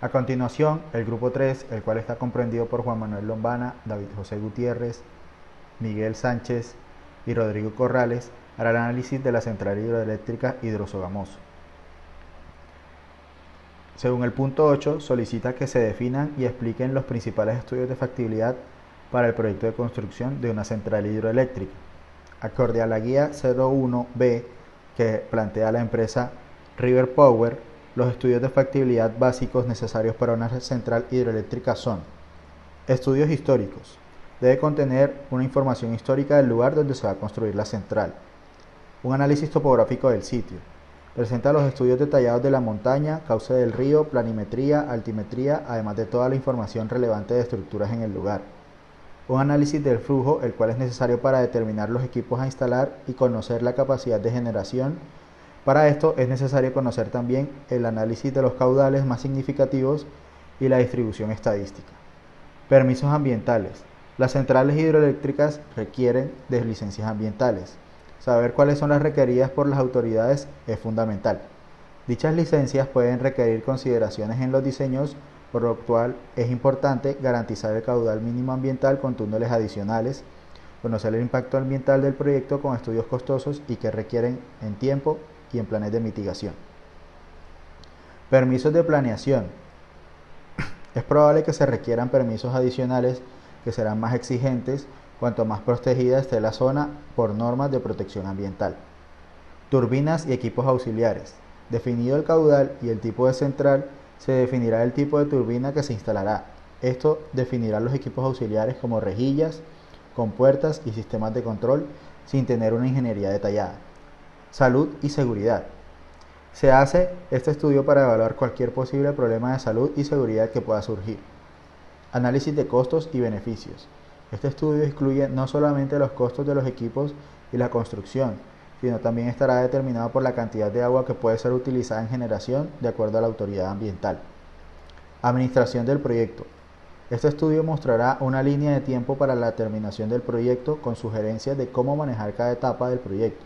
A continuación, el grupo 3, el cual está comprendido por Juan Manuel Lombana, David José Gutiérrez, Miguel Sánchez y Rodrigo Corrales, hará el análisis de la central hidroeléctrica Hidrosogamoso. Según el punto 8, solicita que se definan y expliquen los principales estudios de factibilidad para el proyecto de construcción de una central hidroeléctrica. Acorde a la guía 01B que plantea la empresa River Power, los estudios de factibilidad básicos necesarios para una central hidroeléctrica son: estudios históricos. Debe contener una información histórica del lugar donde se va a construir la central. Un análisis topográfico del sitio. Presenta los estudios detallados de la montaña, cauce del río, planimetría, altimetría, además de toda la información relevante de estructuras en el lugar. Un análisis del flujo, el cual es necesario para determinar los equipos a instalar y conocer la capacidad de generación. Para esto es necesario conocer también el análisis de los caudales más significativos y la distribución estadística. Permisos ambientales. Las centrales hidroeléctricas requieren de licencias ambientales. Saber cuáles son las requeridas por las autoridades es fundamental. Dichas licencias pueden requerir consideraciones en los diseños, por lo cual es importante garantizar el caudal mínimo ambiental con túneles adicionales, conocer el impacto ambiental del proyecto con estudios costosos y que requieren en tiempo y en planes de mitigación. Permisos de planeación. Es probable que se requieran permisos adicionales que serán más exigentes cuanto más protegida esté la zona por normas de protección ambiental. Turbinas y equipos auxiliares. Definido el caudal y el tipo de central, se definirá el tipo de turbina que se instalará. Esto definirá los equipos auxiliares como rejillas, compuertas y sistemas de control sin tener una ingeniería detallada. Salud y seguridad. Se hace este estudio para evaluar cualquier posible problema de salud y seguridad que pueda surgir. Análisis de costos y beneficios. Este estudio incluye no solamente los costos de los equipos y la construcción, sino también estará determinado por la cantidad de agua que puede ser utilizada en generación de acuerdo a la autoridad ambiental. Administración del proyecto. Este estudio mostrará una línea de tiempo para la terminación del proyecto con sugerencias de cómo manejar cada etapa del proyecto,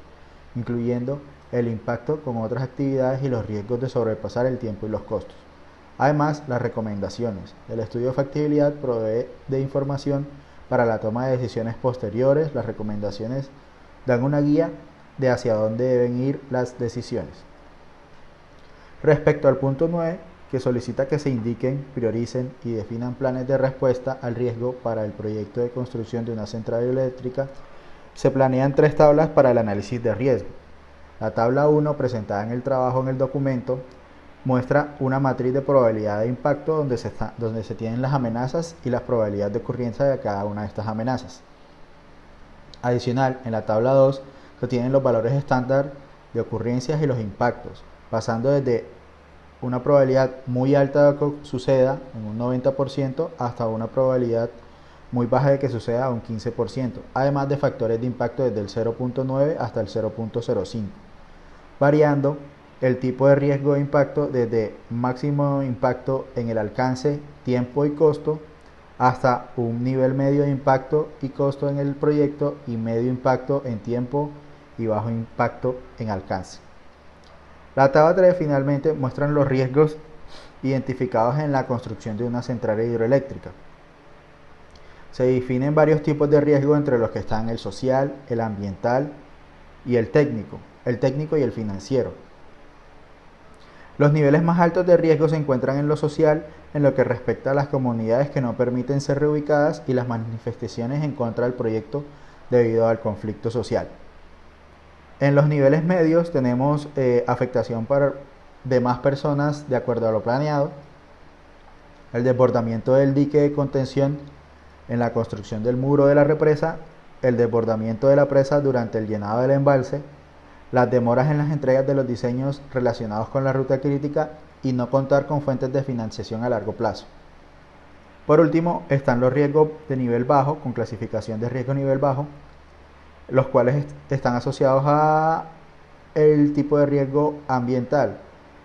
incluyendo el impacto con otras actividades y los riesgos de sobrepasar el tiempo y los costos. Además, las recomendaciones. El estudio de factibilidad provee de información para la toma de decisiones posteriores. Las recomendaciones dan una guía de hacia dónde deben ir las decisiones. Respecto al punto 9, que solicita que se indiquen, prioricen y definan planes de respuesta al riesgo para el proyecto de construcción de una central eléctrica, se planean 3 tablas para el análisis de riesgo. La tabla 1, presentada en el trabajo en el documento, muestra una matriz de probabilidad de impacto donde se tienen las amenazas y las probabilidades de ocurrencia de cada una de estas amenazas. Adicional, en la tabla 2 se tienen los valores estándar de ocurrencias y los impactos, pasando desde una probabilidad muy alta de que suceda en un 90% hasta una probabilidad muy baja de que suceda a un 15%, además de factores de impacto desde el 0.9 hasta el 0.05, variando el tipo de riesgo de impacto desde máximo impacto en el alcance, tiempo y costo hasta un nivel medio de impacto y costo en el proyecto y medio impacto en tiempo y bajo impacto en alcance. La tabla 3 finalmente muestran los riesgos identificados en la construcción de una central hidroeléctrica. Se definen varios tipos de riesgo entre los que están el social, el ambiental y el técnico y el financiero. Los niveles más altos de riesgo se encuentran en lo social, en lo que respecta a las comunidades que no permiten ser reubicadas y las manifestaciones en contra del proyecto debido al conflicto social. En los niveles medios tenemos afectación para demás personas de acuerdo a lo planeado, el desbordamiento del dique de contención en la construcción del muro de la represa, el desbordamiento de la presa durante el llenado del embalse, las demoras en las entregas de los diseños relacionados con la ruta crítica y no contar con fuentes de financiación a largo plazo. Por último, están los riesgos de nivel bajo, con clasificación de riesgo nivel bajo, los cuales están asociados a el tipo de riesgo ambiental,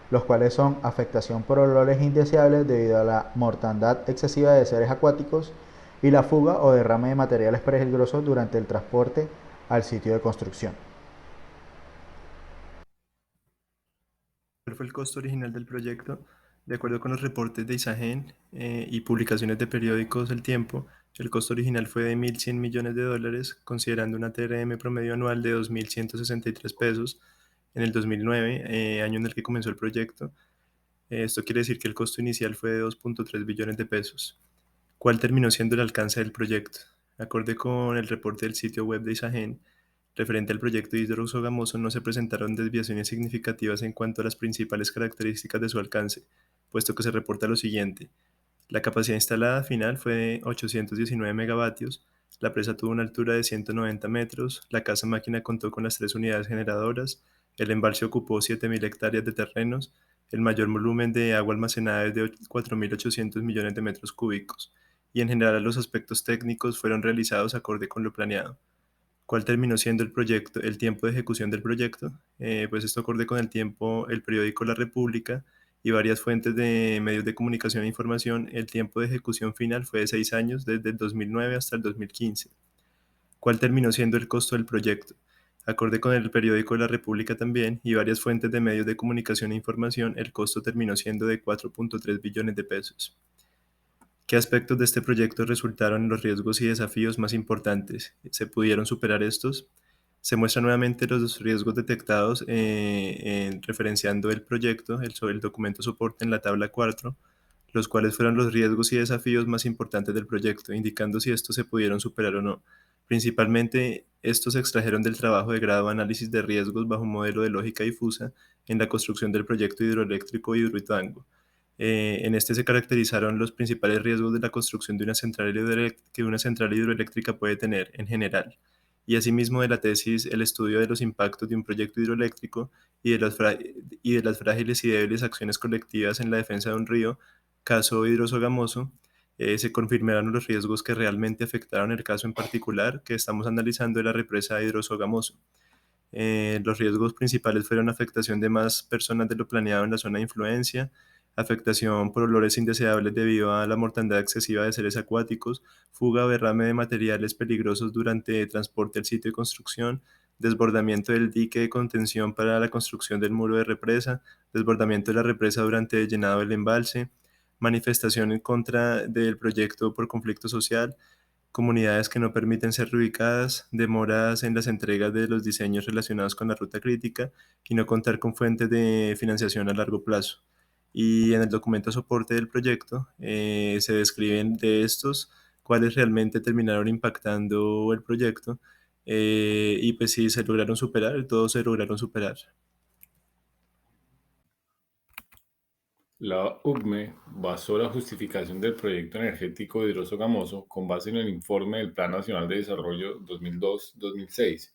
los cuales son afectación por olores indeseables debido a la mortandad excesiva de seres acuáticos y la fuga o derrame de materiales peligrosos durante el transporte al sitio de construcción. ¿Cuál fue el costo original del proyecto? De acuerdo con los reportes de Isagen y publicaciones de periódicos El Tiempo, el costo original fue de 1.100 millones de dólares, considerando una TRM promedio anual de 2.163 pesos en el 2009, año en el que comenzó el proyecto. Esto quiere decir que el costo inicial fue de 2.3 billones de pesos. ¿Cuál terminó siendo el alcance del proyecto? Acorde con el reporte del sitio web de Isagen, referente al proyecto de Hidrosogamoso no se presentaron desviaciones significativas en cuanto a las principales características de su alcance, puesto que se reporta lo siguiente. La capacidad instalada final fue de 819 megavatios, la presa tuvo una altura de 190 metros, la casa máquina contó con las tres unidades generadoras, el embalse ocupó 7.000 hectáreas de terrenos, el mayor volumen de agua almacenada es de 4.800 millones de metros cúbicos, y en general los aspectos técnicos fueron realizados acorde con lo planeado. ¿Cuál terminó siendo el proyecto, el tiempo de ejecución del proyecto? Pues esto acorde con el tiempo, el periódico La República y varias fuentes de medios de comunicación e información, el tiempo de ejecución final fue de 6 años, desde el 2009 hasta el 2015. ¿Cuál terminó siendo el costo del proyecto? Acorde con el periódico La República también y varias fuentes de medios de comunicación e información, el costo terminó siendo de 4.3 billones de pesos. ¿Qué aspectos de este proyecto resultaron los riesgos y desafíos más importantes? ¿Se pudieron superar estos? Se muestran nuevamente los riesgos detectados referenciando el proyecto, sobre el documento soporte en la tabla 4, los cuales fueron los riesgos y desafíos más importantes del proyecto, indicando si estos se pudieron superar o no. Principalmente, estos se extrajeron del trabajo de grado de análisis de riesgos bajo un modelo de lógica difusa en la construcción del proyecto hidroeléctrico Hidroituango. En este se caracterizaron los principales riesgos de la construcción de que una central hidroeléctrica puede tener en general, y asimismo de la tesis el estudio de los impactos de un proyecto hidroeléctrico y de las frágiles y débiles acciones colectivas en la defensa de un río, caso Hidrosogamoso. Se confirmaron los riesgos que realmente afectaron el caso en particular que estamos analizando de la represa de Hidrosogamoso. Los riesgos principales fueron afectación de más personas de lo planeado en la zona de influencia, afectación por olores indeseables debido a la mortandad excesiva de seres acuáticos, fuga o derrame de materiales peligrosos durante el transporte al sitio de construcción, desbordamiento del dique de contención para la construcción del muro de represa, desbordamiento de la represa durante el llenado del embalse, manifestación en contra del proyecto por conflicto social, comunidades que no permiten ser reubicadas, demoras en las entregas de los diseños relacionados con la ruta crítica y no contar con fuentes de financiación a largo plazo. Y en el documento soporte del proyecto se describen de estos cuáles realmente terminaron impactando el proyecto y pues sí, se lograron superar, todos se lograron superar. La UCME basó la justificación del proyecto energético de Hidroso Gamoso con base en el informe del Plan Nacional de Desarrollo 2002-2006,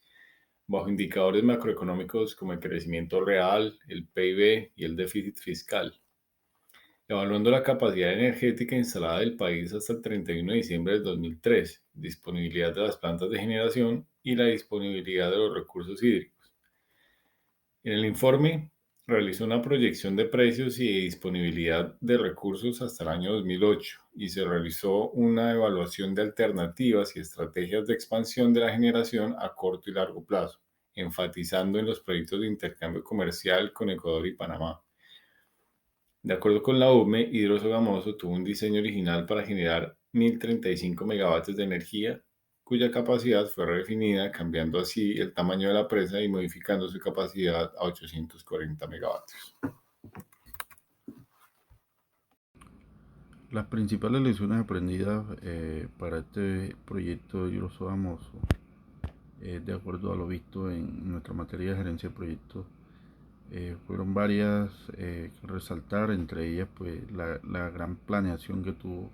bajo indicadores macroeconómicos como el crecimiento real, el PIB y el déficit fiscal, evaluando la capacidad energética instalada del país hasta el 31 de diciembre del 2003, disponibilidad de las plantas de generación y la disponibilidad de los recursos hídricos. En el informe realizó una proyección de precios y de disponibilidad de recursos hasta el año 2008 y se realizó una evaluación de alternativas y estrategias de expansión de la generación a corto y largo plazo, enfatizando en los proyectos de intercambio comercial con Ecuador y Panamá. De acuerdo con la UME, Hidroso Gamoso tuvo un diseño original para generar 1.035 megavatios de energía, cuya capacidad fue redefinida, cambiando así el tamaño de la presa y modificando su capacidad a 840 megavatios. Las principales lecciones aprendidas para este proyecto de Hidroso Gamoso, de acuerdo a lo visto en nuestra materia de gerencia de proyectos, fueron varias que resaltar, entre ellas pues la gran planeación que tuvo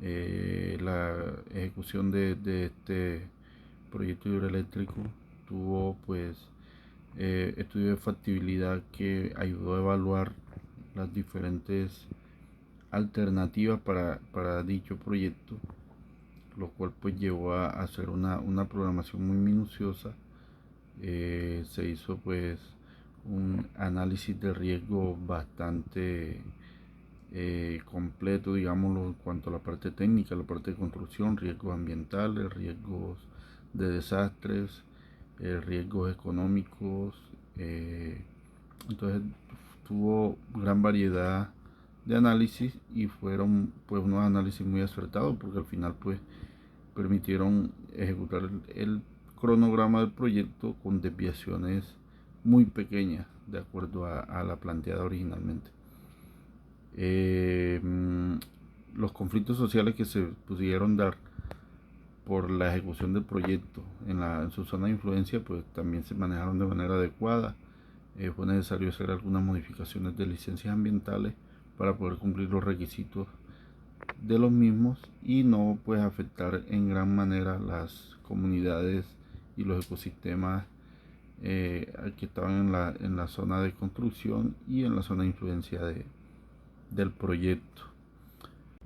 la ejecución de este proyecto hidroeléctrico. Tuvo pues estudio de factibilidad que ayudó a evaluar las diferentes alternativas para dicho proyecto, lo cual pues llevó a hacer una programación muy minuciosa. Se hizo pues un análisis de riesgo bastante completo, digámoslo, en cuanto a la parte técnica, la parte de construcción, riesgos ambientales, riesgos de desastres, riesgos económicos. Entonces tuvo gran variedad de análisis, y fueron pues unos análisis muy acertados, porque al final pues permitieron ejecutar el cronograma del proyecto con desviaciones muy pequeñas de acuerdo a la planteada originalmente. Los conflictos sociales que se pudieron dar por la ejecución del proyecto en su zona de influencia pues también se manejaron de manera adecuada. Fue necesario hacer algunas modificaciones de licencias ambientales para poder cumplir los requisitos de los mismos y no pues afectar en gran manera las comunidades y los ecosistemas que estaban en la zona de construcción y en la zona de influencia del proyecto.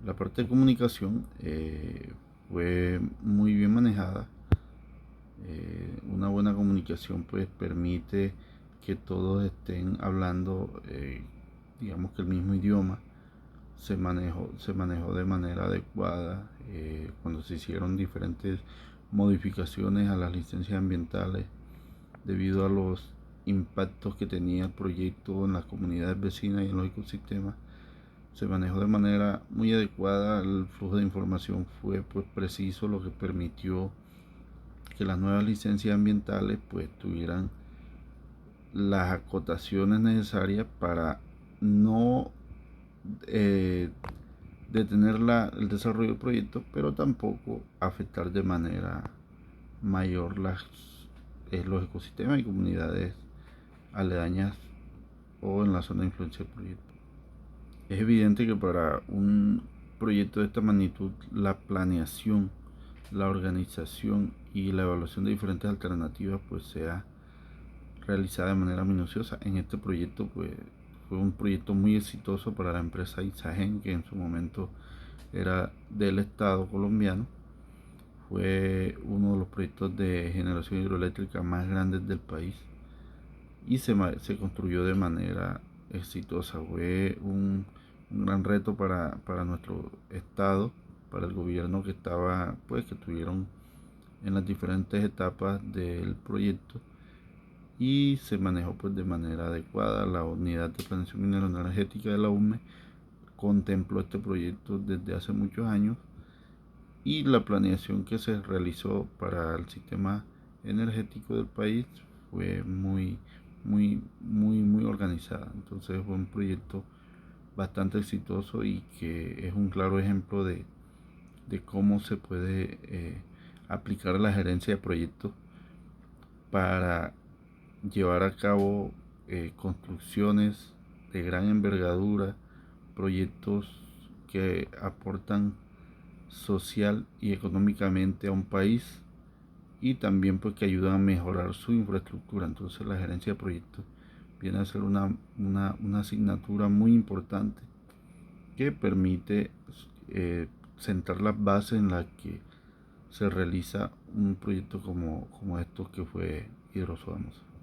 La parte de comunicación fue muy bien manejada. Una buena comunicación pues permite que todos estén hablando digamos que el mismo idioma. Se manejó de manera adecuada cuando se hicieron diferentes modificaciones a las licencias ambientales debido a los impactos que tenía el proyecto en las comunidades vecinas y en los ecosistemas. Se manejó de manera muy adecuada, el flujo de información fue pues preciso, lo que permitió que las nuevas licencias ambientales pues tuvieran las acotaciones necesarias para no detener el desarrollo del proyecto, pero tampoco afectar de manera mayor los ecosistemas y comunidades aledañas o en la zona de influencia del proyecto. Es evidente que para un proyecto de esta magnitud la planeación, la organización y la evaluación de diferentes alternativas pues sea realizada de manera minuciosa. En este proyecto pues fue un proyecto muy exitoso para la empresa Isagen, que en su momento era del Estado colombiano. Fue uno de los proyectos de generación hidroeléctrica más grandes del país y se construyó de manera exitosa. Fue un gran reto para nuestro estado, para el gobierno que estaba, pues que estuvieron en las diferentes etapas del proyecto, y se manejó pues de manera adecuada. La unidad de planeación minero-energética de la UME contempló este proyecto desde hace muchos años, y la planeación que se realizó para el sistema energético del país fue muy organizada. Entonces fue un proyecto bastante exitoso y que es un claro ejemplo de cómo se puede aplicar la gerencia de proyectos para llevar a cabo construcciones de gran envergadura, proyectos que aportan social y económicamente a un país, y también pues que ayudan a mejorar su infraestructura. Entonces la gerencia de proyectos viene a ser una asignatura muy importante que permite sentar las bases en las que se realiza un proyecto como estos que fue Hidrosoamos.